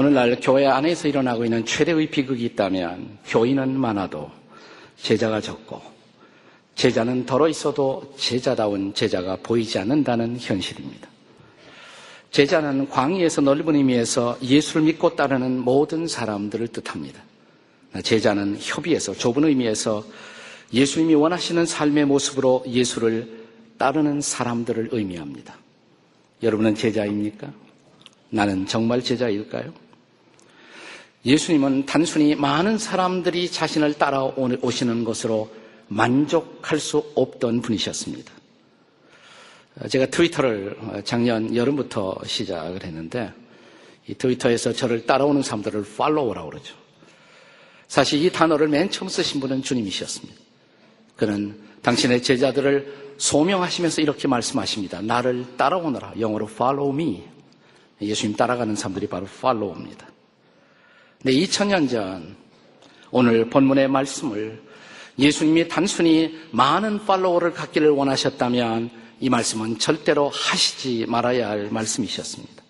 오늘날 교회 안에서 일어나고 있는 최대의 비극이 있다면 교인은 많아도 제자가 적고 제자는 덜어 있어도 제자다운 제자가 보이지 않는다는 현실입니다. 제자는 광야에서 넓은 의미에서 예수를 믿고 따르는 모든 사람들을 뜻합니다. 제자는 협의에서 좁은 의미에서 예수님이 원하시는 삶의 모습으로 예수를 따르는 사람들을 의미합니다. 여러분은 제자입니까? 나는 정말 제자일까요? 예수님은 단순히 많은 사람들이 자신을 따라오시는 것으로 만족할 수 없던 분이셨습니다. 제가 트위터를 작년 여름부터 시작을 했는데 이 트위터에서 저를 따라오는 사람들을 팔로워라고 그러죠. 사실 이 단어를 맨 처음 쓰신 분은 주님이셨습니다. 그는 당신의 제자들을 소명하시면서 이렇게 말씀하십니다. 나를 따라오너라. 영어로 follow me. 예수님 따라가는 사람들이 바로 follow입니다. 근데 2000년 전 오늘 본문의 말씀을 예수님이 단순히 많은 팔로워를 갖기를 원하셨다면 이 말씀은 절대로 하시지 말아야 할 말씀이셨습니다.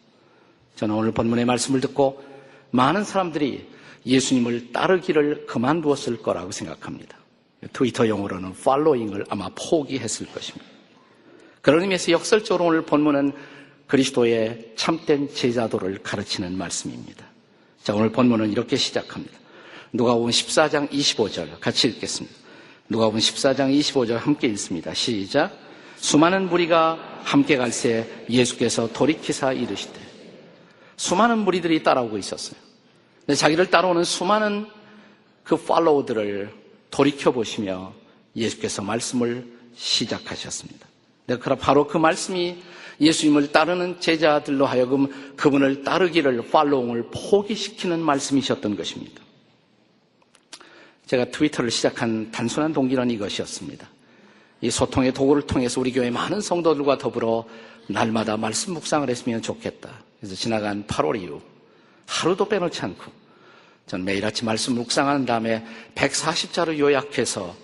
저는 오늘 본문의 말씀을 듣고 많은 사람들이 예수님을 따르기를 그만두었을 거라고 생각합니다. 트위터 용어로는 팔로잉을 아마 포기했을 것입니다. 그런 의미에서 역설적으로 오늘 본문은 그리스도의 참된 제자도를 가르치는 말씀입니다. 자, 오늘 본문은 이렇게 시작합니다. 누가복음 14장 25절 같이 읽겠습니다. 누가복음 14장 25절 함께 읽습니다. 시작. 수많은 무리가 함께 갈새 예수께서 돌이키사 이르시되. 수많은 무리들이 따라오고 있었어요. 근데 자기를 따라오는 수많은 그 팔로워들을 돌이켜보시며 예수께서 말씀을 시작하셨습니다. 바로 그 말씀이 예수님을 따르는 제자들로 하여금 그분을 따르기를 팔로잉을 포기시키는 말씀이셨던 것입니다. 제가 트위터를 시작한 단순한 동기는 이것이었습니다. 이 소통의 도구를 통해서 우리 교회 많은 성도들과 더불어 날마다 말씀 묵상을 했으면 좋겠다. 그래서 지나간 8월 이후 하루도 빼놓지 않고 전 매일 아침 말씀 묵상하는 다음에 140자로 요약해서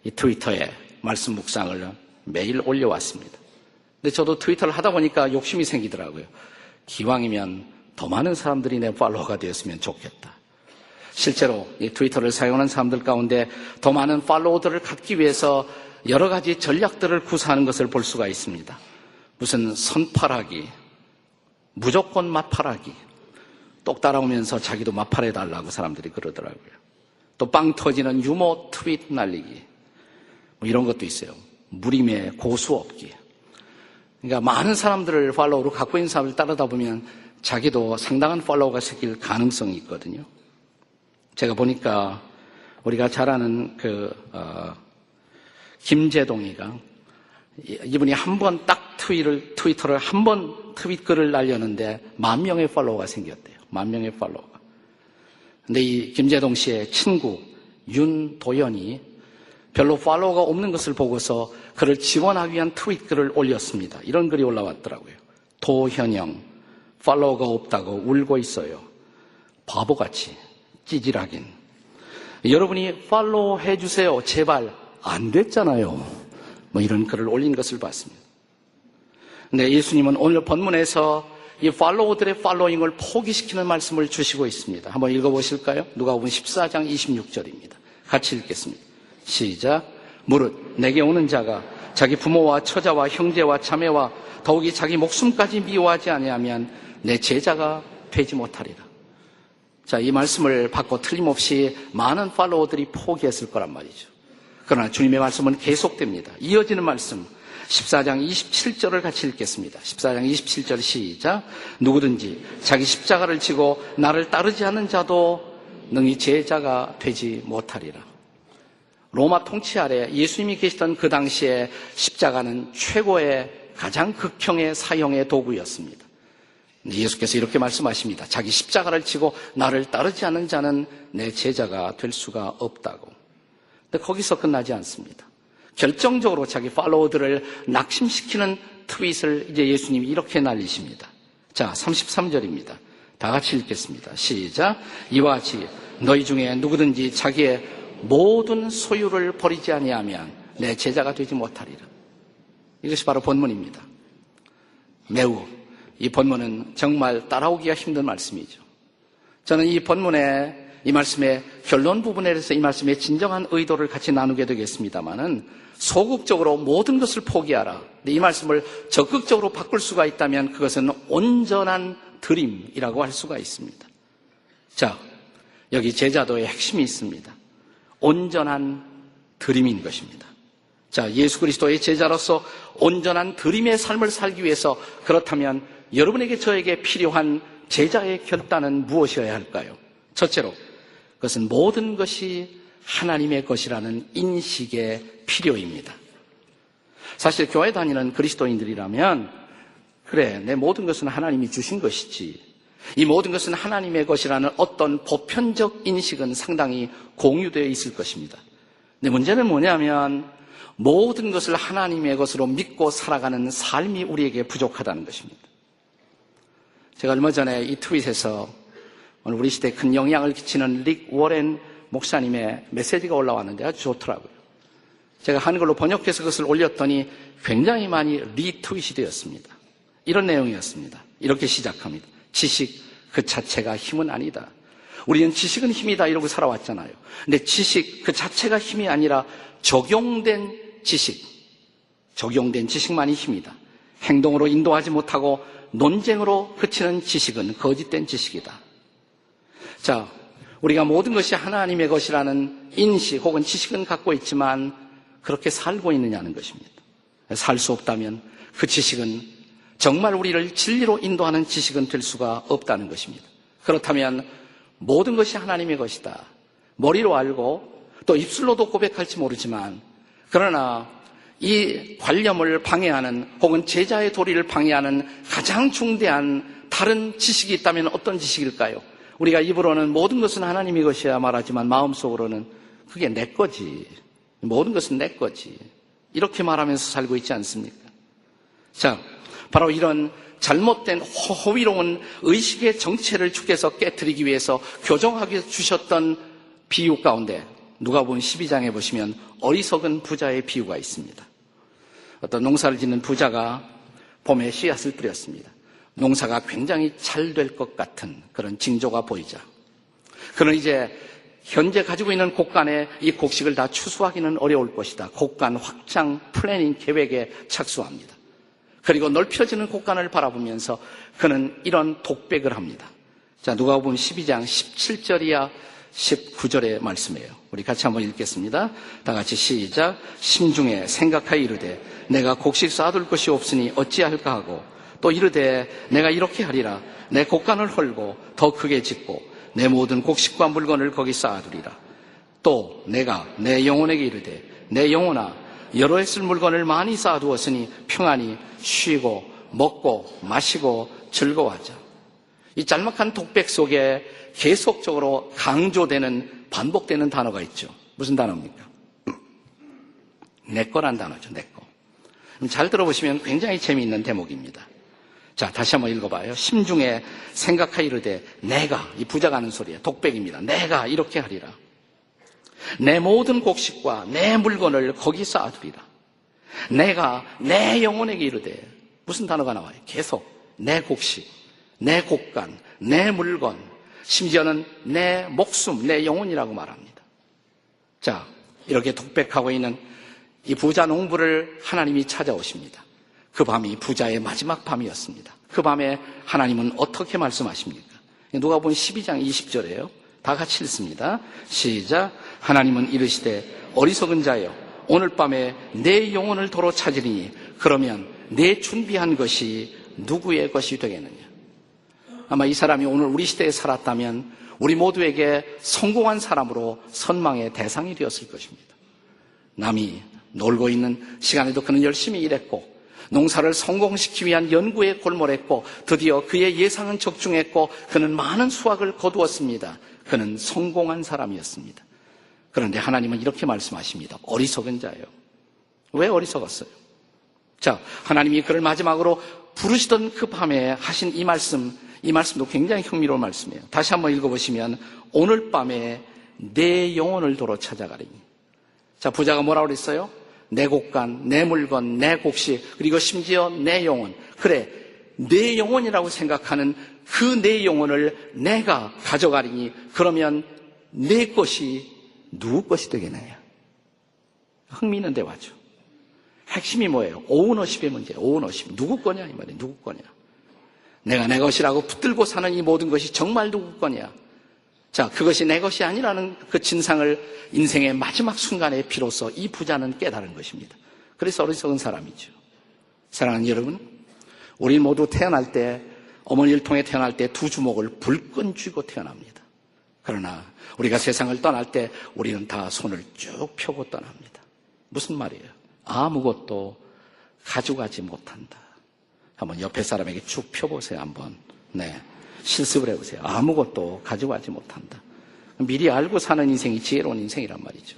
이 트위터에 말씀 묵상을 매일 올려왔습니다. 근데 저도 트위터를 하다 보니까 욕심이 생기더라고요. 기왕이면 더 많은 사람들이 내 팔로워가 되었으면 좋겠다. 실제로 이 트위터를 사용하는 사람들 가운데 더 많은 팔로워들을 갖기 위해서 여러 가지 전략들을 구사하는 것을 볼 수가 있습니다. 무슨 선팔하기, 무조건 맞팔하기, 똑 따라오면서 자기도 맞팔해달라고 사람들이 그러더라고요. 또 빵 터지는 유머 트윗 날리기, 뭐 이런 것도 있어요. 무림의 고수 없기. 그러니까 많은 사람들을 팔로우로 갖고 있는 사람을 따르다 보면 자기도 상당한 팔로워가 생길 가능성이 있거든요. 제가 보니까 우리가 잘 아는 김재동이가 이분이 한 번 딱 트위터를 한 번 트윗 글을 날렸는데 10,000명의 팔로워가 생겼대요. 10,000명의 팔로워가. 근데 이 김재동 씨의 친구 윤도연이 별로 팔로워가 없는 것을 보고서 그를 지원하기 위한 트윗 글을 올렸습니다. 이런 글이 올라왔더라고요. 도현영, 팔로워가 없다고 울고 있어요. 바보같이 찌질하긴. 여러분이 팔로우 해주세요. 제발. 안 됐잖아요. 뭐 이런 글을 올린 것을 봤습니다. 근데 예수님은 오늘 본문에서 이 팔로워들의 팔로잉을 포기시키는 말씀을 주시고 있습니다. 한번 읽어보실까요? 누가복음 14장 26절입니다. 같이 읽겠습니다. 시작. 무릇 내게 오는 자가 자기 부모와 처자와 형제와 자매와 더욱이 자기 목숨까지 미워하지 아니하면 내 제자가 되지 못하리라. 자, 이 말씀을 받고 틀림없이 많은 팔로워들이 포기했을 거란 말이죠. 그러나 주님의 말씀은 계속됩니다. 이어지는 말씀 14장 27절을 같이 읽겠습니다. 14장 27절 시작. 누구든지 자기 십자가를 지고 나를 따르지 않는 자도 능히 제자가 되지 못하리라. 로마 통치 아래 예수님이 계시던 그 당시에 십자가는 최고의 가장 극형의 사형의 도구였습니다. 예수께서 이렇게 말씀하십니다. 자기 십자가를 지고 나를 따르지 않는 자는 내 제자가 될 수가 없다고. 근데 거기서 끝나지 않습니다. 결정적으로 자기 팔로워들을 낙심시키는 트윗을 이제 예수님이 이렇게 날리십니다. 자, 33절입니다. 다 같이 읽겠습니다. 시작. 이와 같이 너희 중에 누구든지 자기의 모든 소유를 버리지 아니하면 내 제자가 되지 못하리라. 이것이 바로 본문입니다. 매우 이 본문은 정말 따라오기가 힘든 말씀이죠. 저는 이 본문의 이 말씀의 결론 부분에 대해서 이 말씀의 진정한 의도를 같이 나누게 되겠습니다만은 소극적으로 모든 것을 포기하라. 이 말씀을 적극적으로 바꿀 수가 있다면 그것은 온전한 드림이라고 할 수가 있습니다. 자, 여기 제자도의 핵심이 있습니다. 온전한 드림인 것입니다. 자, 예수 그리스도의 제자로서 온전한 드림의 삶을 살기 위해서 그렇다면 여러분에게 저에게 필요한 제자의 결단은 무엇이어야 할까요? 첫째로 그것은 모든 것이 하나님의 것이라는 인식의 필요입니다. 사실 교회 다니는 그리스도인들이라면 그래, 내 모든 것은 하나님이 주신 것이지, 이 모든 것은 하나님의 것이라는 어떤 보편적 인식은 상당히 공유되어 있을 것입니다. 근데 문제는 뭐냐면 모든 것을 하나님의 것으로 믿고 살아가는 삶이 우리에게 부족하다는 것입니다. 제가 얼마 전에 이 트윗에서 오늘 우리 시대에 큰 영향을 끼치는 릭 워렌 목사님의 메시지가 올라왔는데 아주 좋더라고요. 제가 한글로 번역해서 그것을 올렸더니 굉장히 많이 리트윗이 되었습니다. 이런 내용이었습니다. 이렇게 시작합니다. 지식 그 자체가 힘은 아니다. 우리는 지식은 힘이다 이러고 살아왔잖아요. 근데 지식 그 자체가 힘이 아니라 적용된 지식만이 힘이다. 행동으로 인도하지 못하고 논쟁으로 그치는 지식은 거짓된 지식이다. 자, 우리가 모든 것이 하나님의 것이라는 인식 혹은 지식은 갖고 있지만 그렇게 살고 있느냐는 것입니다. 살 수 없다면 그 지식은 정말 우리를 진리로 인도하는 지식은 될 수가 없다는 것입니다. 그렇다면 모든 것이 하나님의 것이다. 머리로 알고 또 입술로도 고백할지 모르지만 그러나 이 관념을 방해하는 혹은 제자의 도리를 방해하는 가장 중대한 다른 지식이 있다면 어떤 지식일까요? 우리가 입으로는 모든 것은 하나님의 것이야 말하지만 마음속으로는 그게 내 거지. 모든 것은 내 거지. 이렇게 말하면서 살고 있지 않습니까? 자, 바로 이런 잘못된 허위로운 의식의 정체를 주께서 깨트리기 위해서 교정하게 주셨던 비유 가운데 누가복음 12장에 보시면 어리석은 부자의 비유가 있습니다. 어떤 농사를 짓는 부자가 봄에 씨앗을 뿌렸습니다. 농사가 굉장히 잘 될 것 같은 그런 징조가 보이자 그는 이제 현재 가지고 있는 곡간에 이 곡식을 다 추수하기는 어려울 것이다. 곡간 확장 플래닝 계획에 착수합니다. 그리고 넓혀지는 곡간을 바라보면서 그는 이런 독백을 합니다. 자, 누가복음 12장 17절이야 19절의 말씀이에요. 우리 같이 한번 읽겠습니다. 다 같이 시작. 심중에 생각하여 이르되 내가 곡식 쌓아둘 것이 없으니 어찌할까 하고 또 이르되 내가 이렇게 하리라. 내 곡간을 헐고 더 크게 짓고 내 모든 곡식과 물건을 거기 쌓아두리라. 또 내가 내 영혼에게 이르되 내 영혼아 여러 해 쓸 물건을 많이 쌓아두었으니 평안히 쉬고 먹고 마시고 즐거워하자. 이 짤막한 독백 속에 계속적으로 강조되는 반복되는 단어가 있죠. 무슨 단어입니까? 내 거란 단어죠. 내 거. 잘 들어보시면 굉장히 재미있는 대목입니다. 자, 다시 한번 읽어봐요. 심중에 생각하여 이르되 내가, 이 부자가 하는 소리예요. 독백입니다. 내가 이렇게 하리라. 내 모든 곡식과 내 물건을 거기 쌓아두리라. 내가 내 영혼에게 이르되 무슨 단어가 나와요? 계속 내 곡식, 내 곡간, 내 물건, 심지어는 내 목숨, 내 영혼이라고 말합니다. 자, 이렇게 독백하고 있는 이 부자 농부를 하나님이 찾아오십니다. 그 밤이 부자의 마지막 밤이었습니다. 그 밤에 하나님은 어떻게 말씀하십니까? 누가복음 12장 20절이에요. 다 같이 읽습니다. 시작. 하나님은 이르시되 어리석은 자여 오늘 밤에 내 영혼을 도로 찾으리니 그러면 내 준비한 것이 누구의 것이 되겠느냐. 아마 이 사람이 오늘 우리 시대에 살았다면 우리 모두에게 성공한 사람으로 선망의 대상이 되었을 것입니다. 남이 놀고 있는 시간에도 그는 열심히 일했고 농사를 성공시키기 위한 연구에 골몰했고 드디어 그의 예상은 적중했고 그는 많은 수확을 거두었습니다. 그는 성공한 사람이었습니다. 그런데 하나님은 이렇게 말씀하십니다. 어리석은 자예요. 왜 어리석었어요? 자, 하나님이 그를 마지막으로 부르시던 그 밤에 하신 이 말씀도 굉장히 흥미로운 말씀이에요. 다시 한번 읽어보시면 오늘 밤에 내 영혼을 도로 찾아가리니. 자, 부자가 뭐라고 그랬어요? 내 곡간, 내 물건, 내 곡식, 그리고 심지어 내 영혼. 그래, 내 영혼이라고 생각하는 그 내 영혼을 내가 가져가리니 그러면 내 것이 누구 것이 되겠느냐? 흥미있는 대화죠. 핵심이 뭐예요? 오너십의 문제예요. 오너십. 누구 거냐? 이 말이에요. 누구 거냐? 내가 내 것이라고 붙들고 사는 이 모든 것이 정말 누구 거냐? 자, 그것이 내 것이 아니라는 그 진상을 인생의 마지막 순간에 비로소 이 부자는 깨달은 것입니다. 그래서 어리석은 사람이죠. 사랑하는 여러분, 우리 모두 태어날 때, 어머니를 통해 태어날 때 두 주먹을 불끈 쥐고 태어납니다. 그러나 우리가 세상을 떠날 때 우리는 다 손을 쭉 펴고 떠납니다. 무슨 말이에요? 아무것도 가져가지 못한다. 한번 옆에 사람에게 쭉 펴보세요. 한번. 네, 실습을 해보세요. 아무것도 가져가지 못한다. 미리 알고 사는 인생이 지혜로운 인생이란 말이죠.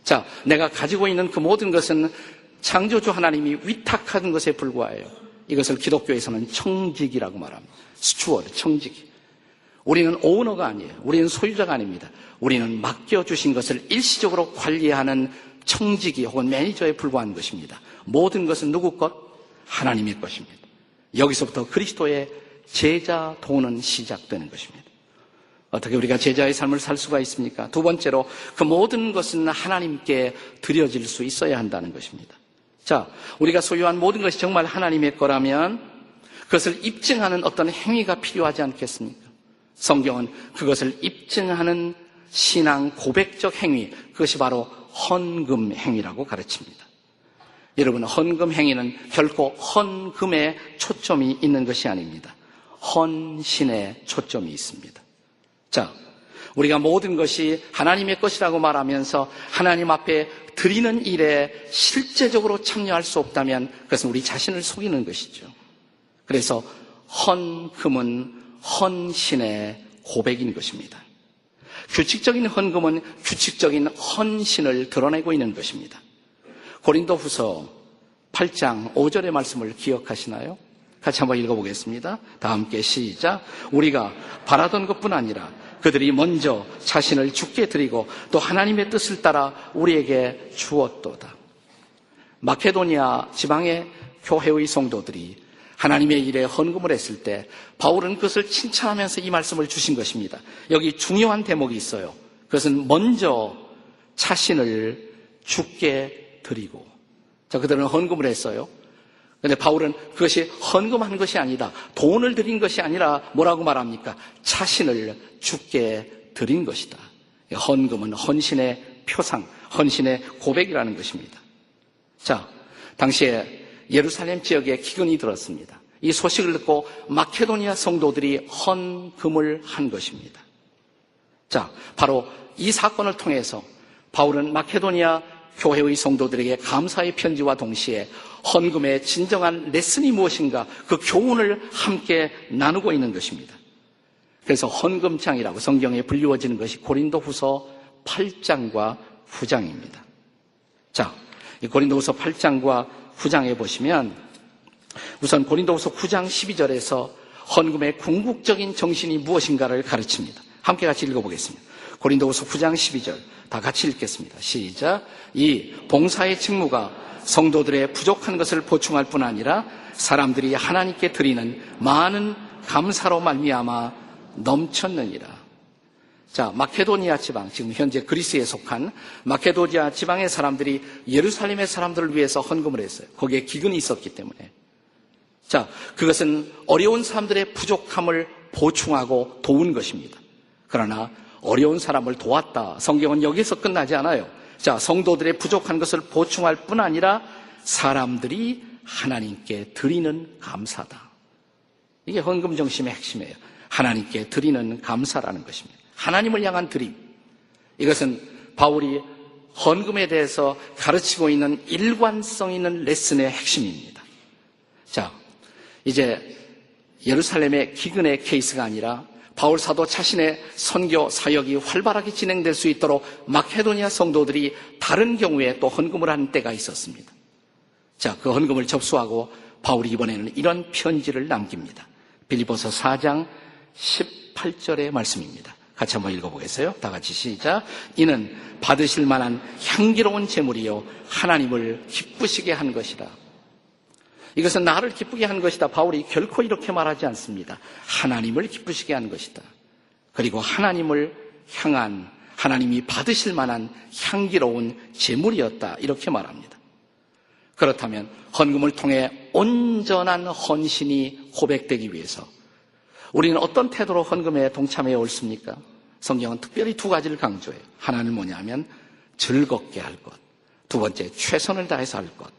자, 내가 가지고 있는 그 모든 것은 창조주 하나님이 위탁한 것에 불과해요. 이것을 기독교에서는 청직이라고 말합니다. 스튜어드, 청직. 우리는 오너가 아니에요. 우리는 소유자가 아닙니다. 우리는 맡겨주신 것을 일시적으로 관리하는 청직이 혹은 매니저에 불과한 것입니다. 모든 것은 누구 것? 하나님의 것입니다. 여기서부터 그리스도의 제자 도는 시작되는 것입니다. 어떻게 우리가 제자의 삶을 살 수가 있습니까? 두 번째로 그 모든 것은 하나님께 드려질 수 있어야 한다는 것입니다. 자, 우리가 소유한 모든 것이 정말 하나님의 거라면 그것을 입증하는 어떤 행위가 필요하지 않겠습니까? 성경은 그것을 입증하는 신앙 고백적 행위, 그것이 바로 헌금 행위라고 가르칩니다. 여러분, 헌금 행위는 결코 헌금에 초점이 있는 것이 아닙니다. 헌신에 초점이 있습니다. 자, 우리가 모든 것이 하나님의 것이라고 말하면서 하나님 앞에 드리는 일에 실제적으로 참여할 수 없다면 그것은 우리 자신을 속이는 것이죠. 그래서 헌금은 헌신의 고백인 것입니다. 규칙적인 헌금은 규칙적인 헌신을 드러내고 있는 것입니다. 고린도후서 8장 5절의 말씀을 기억하시나요? 같이 한번 읽어보겠습니다. 다 함께 시작. 우리가 바라던 것뿐 아니라 그들이 먼저 자신을 주께 드리고 또 하나님의 뜻을 따라 우리에게 주었도다. 마케도니아 지방의 교회의 성도들이 하나님의 일에 헌금을 했을 때 바울은 그것을 칭찬하면서 이 말씀을 주신 것입니다. 여기 중요한 대목이 있어요. 그것은 먼저 자신을 주께 드리고. 자, 그들은 헌금을 했어요. 그런데 바울은 그것이 헌금한 것이 아니다. 돈을 드린 것이 아니라 뭐라고 말합니까? 자신을 주께 드린 것이다. 헌금은 헌신의 표상, 헌신의 고백이라는 것입니다. 자, 당시에 예루살렘 지역에 기근이 들었습니다. 이 소식을 듣고 마케도니아 성도들이 헌금을 한 것입니다. 자, 바로 이 사건을 통해서 바울은 마케도니아 교회의 성도들에게 감사의 편지와 동시에 헌금의 진정한 레슨이 무엇인가 그 교훈을 함께 나누고 있는 것입니다. 그래서 헌금장이라고 성경에 불리워지는 것이 고린도후서 8장과 9장입니다. 자, 이 고린도후서 8장과 9장에 보시면 우선 고린도후서 9장 12절에서 헌금의 궁극적인 정신이 무엇인가를 가르칩니다. 함께 같이 읽어보겠습니다. 고린도후서 9장 12절 다 같이 읽겠습니다. 시작. 이 봉사의 직무가 성도들의 부족한 것을 보충할 뿐 아니라 사람들이 하나님께 드리는 많은 감사로 말미암아 넘쳤느니라. 자, 마케도니아 지방, 지금 현재 그리스에 속한 마케도니아 지방의 사람들이 예루살렘의 사람들을 위해서 헌금을 했어요. 거기에 기근이 있었기 때문에. 자, 그것은 어려운 사람들의 부족함을 보충하고 도운 것입니다. 그러나 어려운 사람을 도왔다. 성경은 여기서 끝나지 않아요. 자, 성도들의 부족한 것을 보충할 뿐 아니라 사람들이 하나님께 드리는 감사다. 이게 헌금 정신의 핵심이에요. 하나님께 드리는 감사라는 것입니다. 하나님을 향한 드림. 이것은 바울이 헌금에 대해서 가르치고 있는 일관성 있는 레슨의 핵심입니다. 자, 이제 예루살렘의 기근의 케이스가 아니라 바울 사도 자신의 선교 사역이 활발하게 진행될 수 있도록 마케도니아 성도들이 다른 경우에 또 헌금을 하는 때가 있었습니다. 자, 그 헌금을 접수하고 바울이 이번에는 이런 편지를 남깁니다. 빌립보서 4장 18절의 말씀입니다. 같이 한번 읽어보겠어요? 다 같이 시작. 이는 받으실 만한 향기로운 제물이요 하나님을 기쁘시게 한 것이라. 이것은 나를 기쁘게 한 것이다. 바울이 결코 이렇게 말하지 않습니다. 하나님을 기쁘시게 한 것이다. 그리고 하나님을 향한, 하나님이 받으실 만한 향기로운 제물이었다. 이렇게 말합니다. 그렇다면 헌금을 통해 온전한 헌신이 고백되기 위해서 우리는 어떤 태도로 헌금에 동참해 옳습니까? 성경은 특별히 두 가지를 강조해요. 하나는 뭐냐면 즐겁게 할 것. 두 번째, 최선을 다해서 할 것.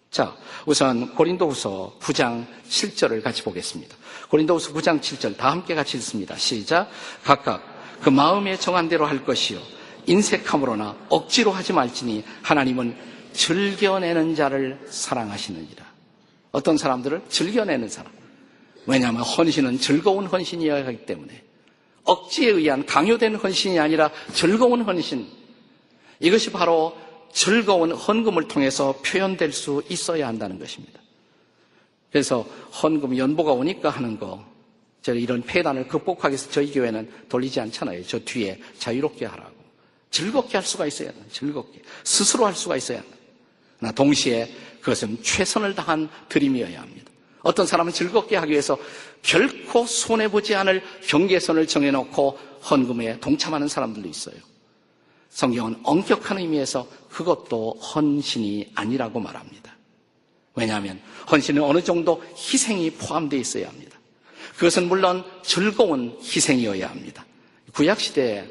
자, 우선 고린도후서 9장 7절을 같이 보겠습니다. 고린도후서 9장 7절 다 함께 같이 읽습니다. 시작. 각각 그 마음에 정한 대로 할 것이요 인색함으로나 억지로 하지 말지니 하나님은 즐겨내는 자를 사랑하시느니라. 어떤 사람들을 즐겨내는 사람. 왜냐하면 헌신은 즐거운 헌신이어야 하기 때문에 억지에 의한 강요된 헌신이 아니라 즐거운 헌신. 이것이 바로 즐거운 헌금을 통해서 표현될 수 있어야 한다는 것입니다. 그래서 헌금 연보가 오니까 하는 거, 저희 이런 폐단을 극복하기 위해서 저희 교회는 돌리지 않잖아요. 저 뒤에 자유롭게 하라고. 즐겁게 할 수가 있어야 한다. 즐겁게. 스스로 할 수가 있어야 한다. 그러나 동시에 그것은 최선을 다한 드림이어야 합니다. 어떤 사람은 즐겁게 하기 위해서 결코 손해보지 않을 경계선을 정해놓고 헌금에 동참하는 사람들도 있어요. 성경은 엄격한 의미에서 그것도 헌신이 아니라고 말합니다. 왜냐하면 헌신은 어느 정도 희생이 포함되어 있어야 합니다. 그것은 물론 즐거운 희생이어야 합니다. 구약시대에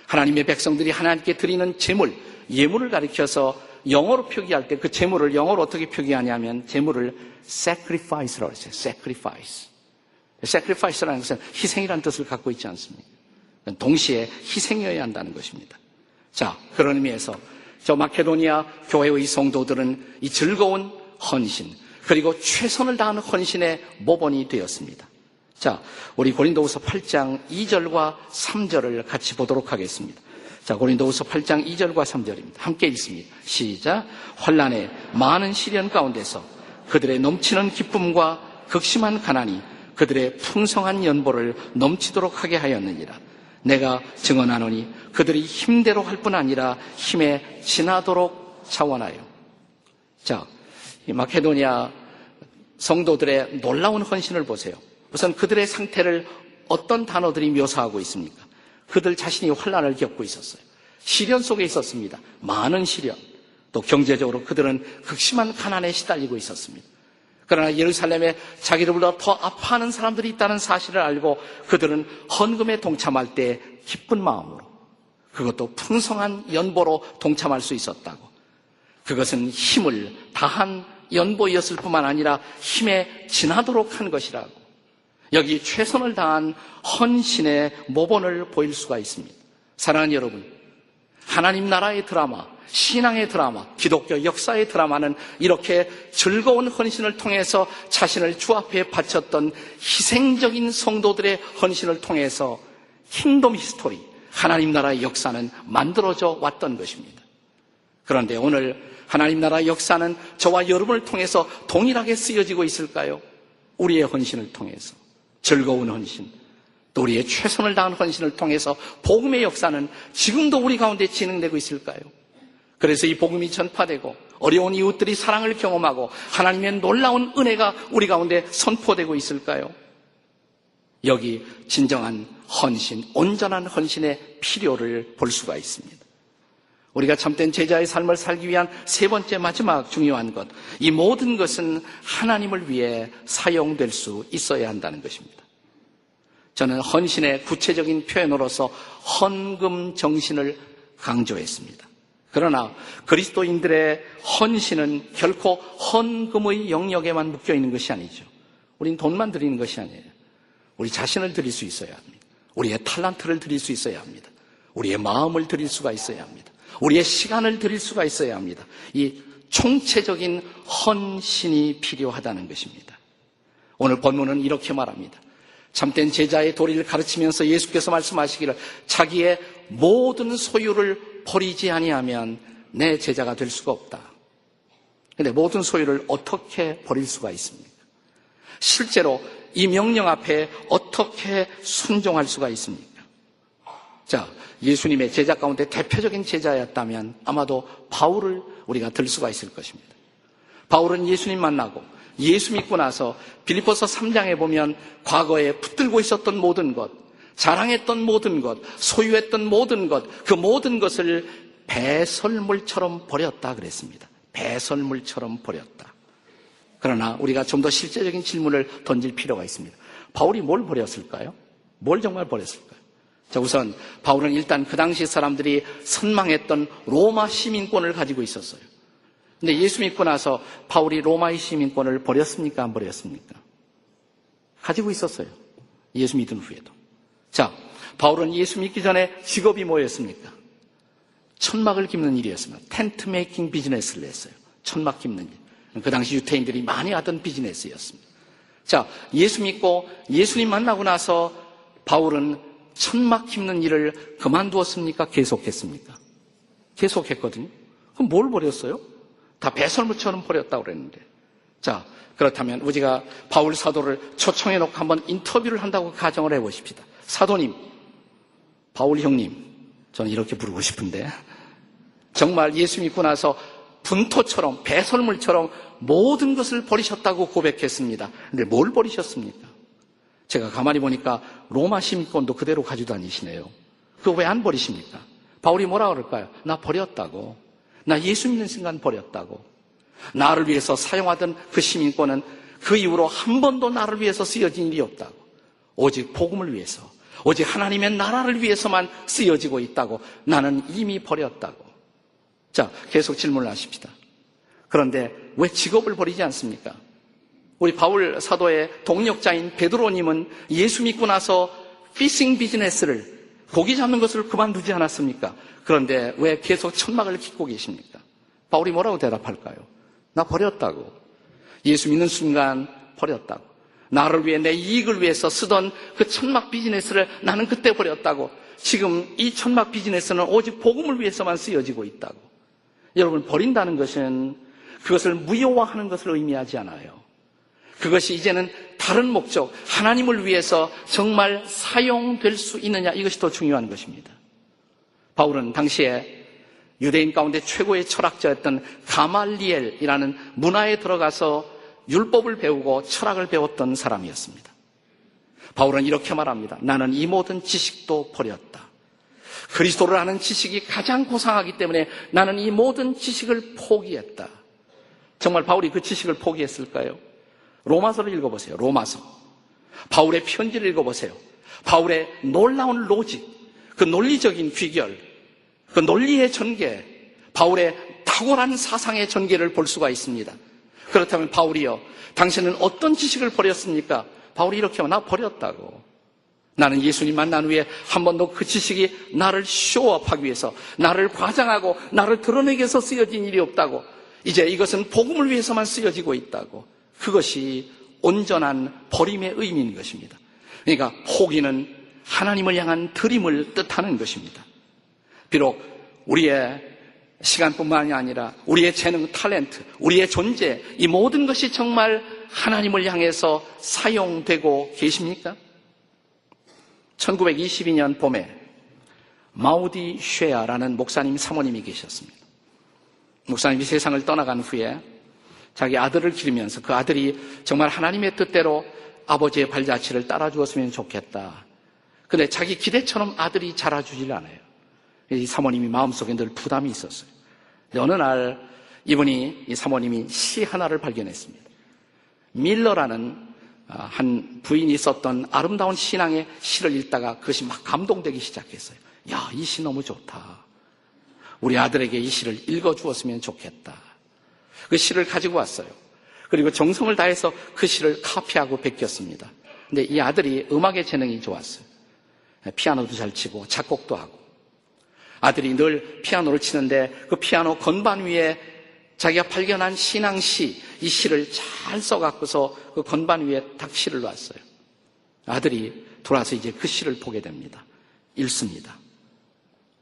하나님의 백성들이 하나님께 드리는 제물, 예물을 가리켜서 영어로 표기할 때 그 제물을 영어로 어떻게 표기하냐면 제물을 sacrifice라고 했어요. sacrifice. sacrifice라는 것은 희생이라는 뜻을 갖고 있지 않습니까? 동시에 희생이어야 한다는 것입니다. 자, 그런 의미에서 저 마케도니아 교회의 성도들은 이 즐거운 헌신 그리고 최선을 다하는 헌신의 모범이 되었습니다. 자, 우리 고린도후서 8장 2절과 3절을 같이 보도록 하겠습니다. 자, 고린도후서 8장 2절과 3절입니다. 함께 읽습니다. 시작. 환난의 많은 시련 가운데서 그들의 넘치는 기쁨과 극심한 가난이 그들의 풍성한 연보를 넘치도록 하게 하였느니라. 내가 증언하노니 그들이 힘대로 할 뿐 아니라 힘에 지나도록 차원하여. 자, 이 마케도니아 성도들의 놀라운 헌신을 보세요. 우선 그들의 상태를 어떤 단어들이 묘사하고 있습니까? 그들 자신이 환난을 겪고 있었어요. 시련 속에 있었습니다. 많은 시련. 또 경제적으로 그들은 극심한 가난에 시달리고 있었습니다. 그러나 예루살렘에 자기들보다 더 아파하는 사람들이 있다는 사실을 알고 그들은 헌금에 동참할 때 기쁜 마음으로, 그것도 풍성한 연보로 동참할 수 있었다고. 그것은 힘을 다한 연보였을 뿐만 아니라 힘에 지나도록 한 것이라고. 여기 최선을 다한 헌신의 모본을 보일 수가 있습니다. 사랑하는 여러분, 하나님 나라의 드라마, 신앙의 드라마, 기독교 역사의 드라마는 이렇게 즐거운 헌신을 통해서 자신을 주 앞에 바쳤던 희생적인 성도들의 헌신을 통해서 킹덤 히스토리, 하나님 나라의 역사는 만들어져 왔던 것입니다. 그런데 오늘 하나님 나라의 역사는 저와 여러분을 통해서 동일하게 쓰여지고 있을까요? 우리의 헌신을 통해서, 즐거운 헌신, 또 우리의 최선을 다한 헌신을 통해서 복음의 역사는 지금도 우리 가운데 진행되고 있을까요? 그래서 이 복음이 전파되고 어려운 이웃들이 사랑을 경험하고 하나님의 놀라운 은혜가 우리 가운데 선포되고 있을까요? 여기 진정한 헌신, 온전한 헌신의 필요를 볼 수가 있습니다. 우리가 참된 제자의 삶을 살기 위한 세 번째 마지막 중요한 것, 이 모든 것은 하나님을 위해 사용될 수 있어야 한다는 것입니다. 저는 헌신의 구체적인 표현으로서 헌금 정신을 강조했습니다. 그러나 그리스도인들의 헌신은 결코 헌금의 영역에만 묶여있는 것이 아니죠. 우린 돈만 드리는 것이 아니에요. 우리 자신을 드릴 수 있어야 합니다. 우리의 탤런트를 드릴 수 있어야 합니다. 우리의 마음을 드릴 수가 있어야 합니다. 우리의 시간을 드릴 수가 있어야 합니다. 이 총체적인 헌신이 필요하다는 것입니다. 오늘 본문은 이렇게 말합니다. 참된 제자의 도리를 가르치면서 예수께서 말씀하시기를 자기의 모든 소유를 버리지 아니하면 내 제자가 될 수가 없다. 그런데 모든 소유를 어떻게 버릴 수가 있습니까? 실제로 이 명령 앞에 어떻게 순종할 수가 있습니까? 자, 예수님의 제자 가운데 대표적인 제자였다면 아마도 바울을 우리가 들 수가 있을 것입니다. 바울은 예수님 만나고 예수 믿고 나서 빌립보서 3장에 보면 과거에 붙들고 있었던 모든 것, 자랑했던 모든 것, 소유했던 모든 것, 그 모든 것을 배설물처럼 버렸다 그랬습니다. 배설물처럼 버렸다. 그러나 우리가 좀 더 실제적인 질문을 던질 필요가 있습니다. 바울이 뭘 버렸을까요? 뭘 정말 버렸을까요? 자, 우선 바울은 일단 그 당시 사람들이 선망했던 로마 시민권을 가지고 있었어요. 근데 예수 믿고 나서 바울이 로마의 시민권을 버렸습니까? 안 버렸습니까? 가지고 있었어요. 예수 믿은 후에도. 자, 바울은 예수 믿기 전에 직업이 뭐였습니까? 천막을 깁는 일이었습니다. 텐트 메이킹 비즈니스를 했어요. 천막 깁는 일. 그 당시 유태인들이 많이 하던 비즈니스였습니다. 자, 예수 믿고 예수님 만나고 나서 바울은 천막 깁는 일을 그만두었습니까? 계속했습니까? 계속했거든요. 그럼 뭘 버렸어요? 다 배설물처럼 버렸다고 그랬는데. 자, 그렇다면 우리가 바울 사도를 초청해 놓고 한번 인터뷰를 한다고 가정을 해보십시다. 사도님, 바울 형님, 저는 이렇게 부르고 싶은데 정말 예수 믿고 나서 분토처럼 배설물처럼 모든 것을 버리셨다고 고백했습니다. 근데 뭘 버리셨습니까? 제가 가만히 보니까 로마 시민권도 그대로 가지고 다니시네요. 그거 왜 안 버리십니까? 바울이 뭐라 그럴까요? 나 버렸다고. 나 예수 믿는 순간 버렸다고. 나를 위해서 사용하던 그 시민권은 그 이후로 한 번도 나를 위해서 쓰여진 일이 없다고. 오직 복음을 위해서, 오직 하나님의 나라를 위해서만 쓰여지고 있다고. 나는 이미 버렸다고. 자, 계속 질문을 하십시다. 그런데 왜 직업을 버리지 않습니까? 우리 바울 사도의 동력자인 베드로님은 예수 믿고 나서 피싱 비즈니스를, 고기 잡는 것을 그만두지 않았습니까? 그런데 왜 계속 천막을 깃고 계십니까? 바울이 뭐라고 대답할까요? 나 버렸다고. 예수 믿는 순간 버렸다고. 나를 위해, 내 이익을 위해서 쓰던 그 천막 비즈니스를 나는 그때 버렸다고. 지금 이 천막 비즈니스는 오직 복음을 위해서만 쓰여지고 있다고. 여러분, 버린다는 것은 그것을 무효화하는 것을 의미하지 않아요. 그것이 이제는 다른 목적, 하나님을 위해서 정말 사용될 수 있느냐, 이것이 더 중요한 것입니다. 바울은 당시에 유대인 가운데 최고의 철학자였던 가말리엘이라는 문화에 들어가서 율법을 배우고 철학을 배웠던 사람이었습니다. 바울은 이렇게 말합니다. 나는 이 모든 지식도 버렸다. 그리스도를 아는 지식이 가장 고상하기 때문에 나는 이 모든 지식을 포기했다. 정말 바울이 그 지식을 포기했을까요? 로마서를 읽어보세요. 로마서. 바울의 편지를 읽어보세요. 바울의 놀라운 로직, 그 논리적인 귀결, 그 논리의 전개, 바울의 탁월한 사상의 전개를 볼 수가 있습니다. 그렇다면 바울이요, 당신은 어떤 지식을 버렸습니까? 바울이 이렇게 나 버렸다고. 나는 예수님 만난 후에 한 번도 그 지식이 나를 쇼업하기 위해서, 나를 과장하고 나를 드러내기 위해서 쓰여진 일이 없다고. 이제 이것은 복음을 위해서만 쓰여지고 있다고. 그것이 온전한 버림의 의미인 것입니다. 그러니까 포기는 하나님을 향한 드림을 뜻하는 것입니다. 비록 우리의 시간뿐만이 아니라 우리의 재능, 탤런트, 우리의 존재, 이 모든 것이 정말 하나님을 향해서 사용되고 계십니까? 1922년 봄에 마우디 쉐아라는 목사님 사모님이 계셨습니다. 목사님이 세상을 떠나간 후에 자기 아들을 기르면서 그 아들이 정말 하나님의 뜻대로 아버지의 발자취를 따라주었으면 좋겠다. 근데 자기 기대처럼 아들이 자라주질 않아요. 이 사모님이 마음속에 늘 부담이 있었어요. 어느 날 이 사모님이 시 하나를 발견했습니다. 밀러라는 한 부인이 썼던 아름다운 신앙의 시를 읽다가 그것이 막 감동되기 시작했어요. 야, 이 시 너무 좋다. 우리 아들에게 이 시를 읽어주었으면 좋겠다. 그 시를 가지고 왔어요. 그리고 정성을 다해서 그 시를 카피하고 베꼈습니다. 근데 이 아들이 음악의 재능이 좋았어요. 피아노도 잘 치고 작곡도 하고. 아들이 늘 피아노를 치는데 그 피아노 건반 위에 자기가 발견한 신앙시, 이 시를 잘 써갖고서 그 건반 위에 딱 시를 놨어요. 아들이 돌아서 이제 그 시를 보게 됩니다. 읽습니다.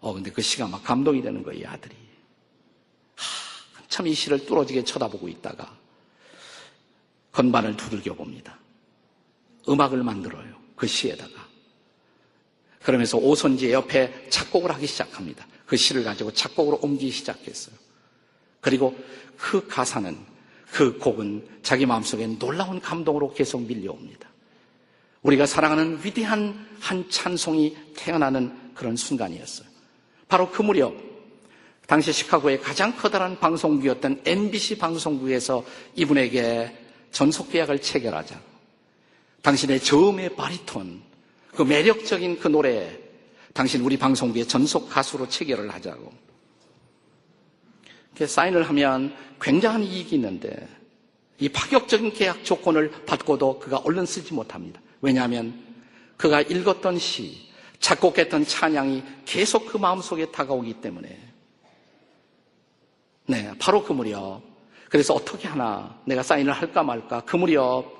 근데 그 시가 막 감동이 되는 거예요, 이 아들이. 한참 이 시를 뚫어지게 쳐다보고 있다가 건반을 두들겨 봅니다. 음악을 만들어요, 그 시에다가. 그러면서 오선지 옆에 작곡을 하기 시작합니다. 그 시를 가지고 작곡으로 옮기기 시작했어요. 그리고 그 가사는 그 곡은 자기 마음속에 놀라운 감동으로 계속 밀려옵니다. 우리가 사랑하는 위대한 한 찬송이 태어나는 그런 순간이었어요. 바로 그 무렵 당시 시카고의 가장 커다란 방송국이었던 MBC 방송국에서 이분에게 전속 계약을 체결하자. 당신의 저음의 바리톤, 그 매력적인 그 노래, 당신 우리 방송국의 전속 가수로 체결을 하자고. 이렇게 사인을 하면 굉장한 이익이 있는데 이 파격적인 계약 조건을 받고도 그가 얼른 쓰지 못합니다. 왜냐하면 그가 읽었던 시, 작곡했던 찬양이 계속 그 마음속에 다가오기 때문에. 네, 바로 그 무렵. 그래서 어떻게 하나 내가 사인을 할까 말까. 그 무렵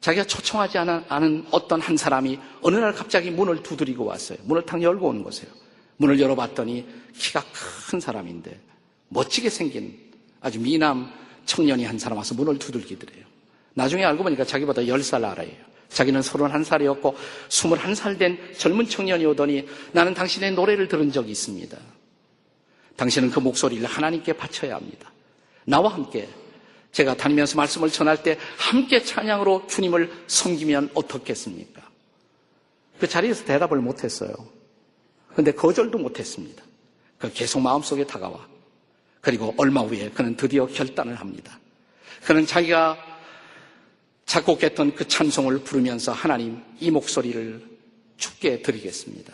자기가 초청하지 않은 어떤 한 사람이 어느 날 갑자기 문을 두드리고 왔어요. 문을 탁 열고 오는 거세요. 문을 열어봤더니 키가 큰 사람인데 멋지게 생긴 아주 미남 청년이 한 사람 와서 문을 두들기더래요. 나중에 알고 보니까 자기보다 10살 아래예요. 자기는 31살이었고 21살 된 젊은 청년이 오더니 나는 당신의 노래를 들은 적이 있습니다. 당신은 그 목소리를 하나님께 바쳐야 합니다. 나와 함께 제가 다니면서 말씀을 전할 때 함께 찬양으로 주님을 섬기면 어떻겠습니까? 그 자리에서 대답을 못했어요. 그런데 거절도 못했습니다. 그 계속 마음속에 다가와. 그리고 얼마 후에 그는 드디어 결단을 합니다. 그는 자기가 작곡했던 그 찬송을 부르면서 하나님 이 목소리를 주께 드리겠습니다.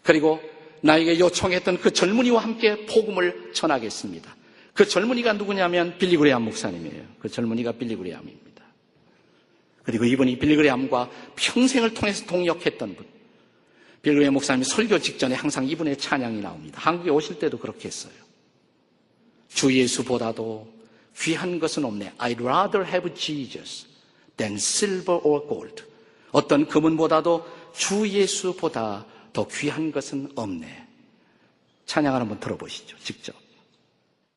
그리고 나에게 요청했던 그 젊은이와 함께 복음을 전하겠습니다. 그 젊은이가 누구냐면 빌리 그레이엄 목사님이에요. 그 젊은이가 빌리 그레이엄입니다. 그리고 이분이 빌리 그레이엄과 평생을 통해서 동역했던 분. 빌리 그레이엄 목사님이 설교 직전에 항상 이분의 찬양이 나옵니다. 한국에 오실 때도 그렇게 했어요. 주 예수보다도 귀한 것은 없네. I'd rather have Jesus than silver or gold. 어떤 금은보다도 주 예수보다 더 귀한 것은 없네. 찬양을 한번 들어보시죠. 직접.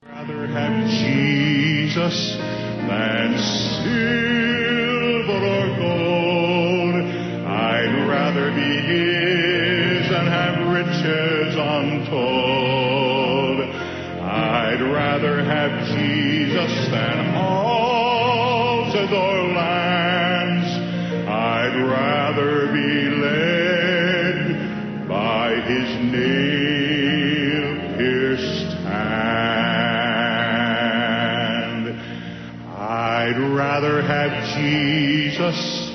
I'd rather have Jesus than silver or gold. I'd rather be His and have riches untold. I'd rather have Jesus than houses or lands. I'd rather be led by His nail-pierced hand. I'd rather have Jesus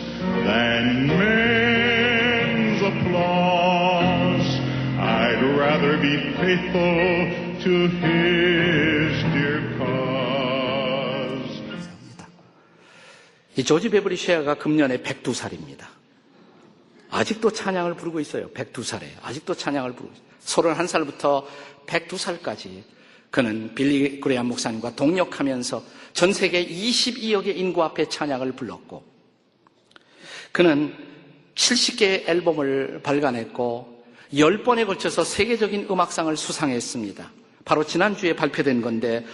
than men's applause. I'd rather be faithful to His dear cause. 이 조지 베버리 쉐어가 금년에 102살입니다. 아직도 찬양을 부르고 있어요. 102살에. 아직도 찬양을 부르고 있어요. 31살부터 102살까지 그는 빌리 그레이엄 목사님과 동역하면서 전 세계 22억의 인구 앞에 찬양을 불렀고 그는 70개의 앨범을 발간했고 10번에 걸쳐서 세계적인 음악상을 수상했습니다. 바로 지난주에 발표된 건데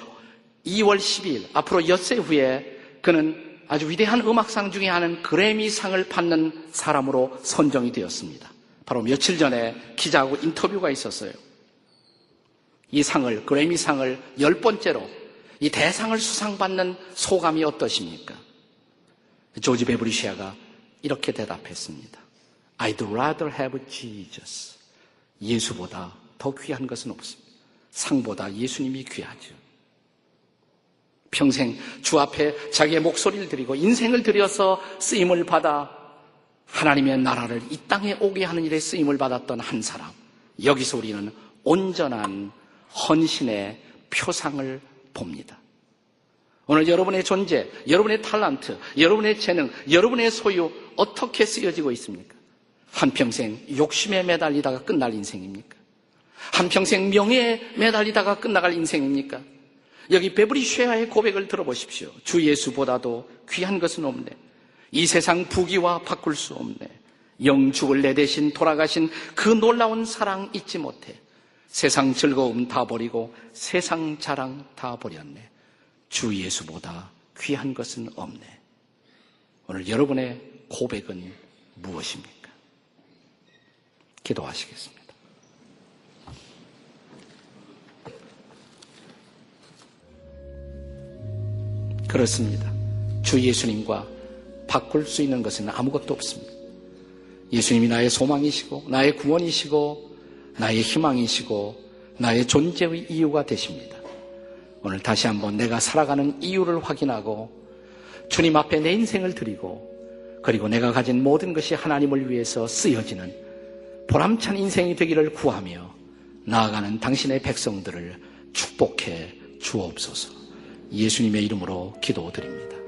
2월 12일 앞으로 엿새 후에 그는 아주 위대한 음악상 중에 하나인 그래미상을 받는 사람으로 선정이 되었습니다. 바로 며칠 전에 기자하고 인터뷰가 있었어요. 이 상을, 그래미상을 10번째로 이 대상을 수상받는 소감이 어떠십니까? 조지 베버리 쉐어가 이렇게 대답했습니다. I'd rather have Jesus. 예수보다 더 귀한 것은 없습니다. 상보다 예수님이 귀하죠. 평생 주 앞에 자기의 목소리를 드리고 인생을 들여서 쓰임을 받아 하나님의 나라를 이 땅에 오게 하는 일에 쓰임을 받았던 한 사람. 여기서 우리는 온전한 헌신의 표상을 봅니다. 오늘 여러분의 존재, 여러분의 탤런트, 여러분의 재능, 여러분의 소유 어떻게 쓰여지고 있습니까? 한평생 욕심에 매달리다가 끝날 인생입니까? 한평생 명예에 매달리다가 끝나갈 인생입니까? 여기 베버리 쉐어의 고백을 들어보십시오. 주 예수보다도 귀한 것은 없네. 이 세상 부귀와 바꿀 수 없네. 영죽을 내 대신 돌아가신 그 놀라운 사랑 잊지 못해. 세상 즐거움 다 버리고 세상 자랑 다 버렸네. 주 예수보다 귀한 것은 없네. 오늘 여러분의 고백은 무엇입니까? 기도하시겠습니다. 그렇습니다. 주 예수님과 바꿀 수 있는 것은 아무것도 없습니다. 예수님이 나의 소망이시고 나의 구원이시고 나의 희망이시고 나의 존재의 이유가 되십니다. 오늘 다시 한번 내가 살아가는 이유를 확인하고 주님 앞에 내 인생을 드리고 그리고 내가 가진 모든 것이 하나님을 위해서 쓰여지는 보람찬 인생이 되기를 구하며 나아가는 당신의 백성들을 축복해 주옵소서. 예수님의 이름으로 기도드립니다.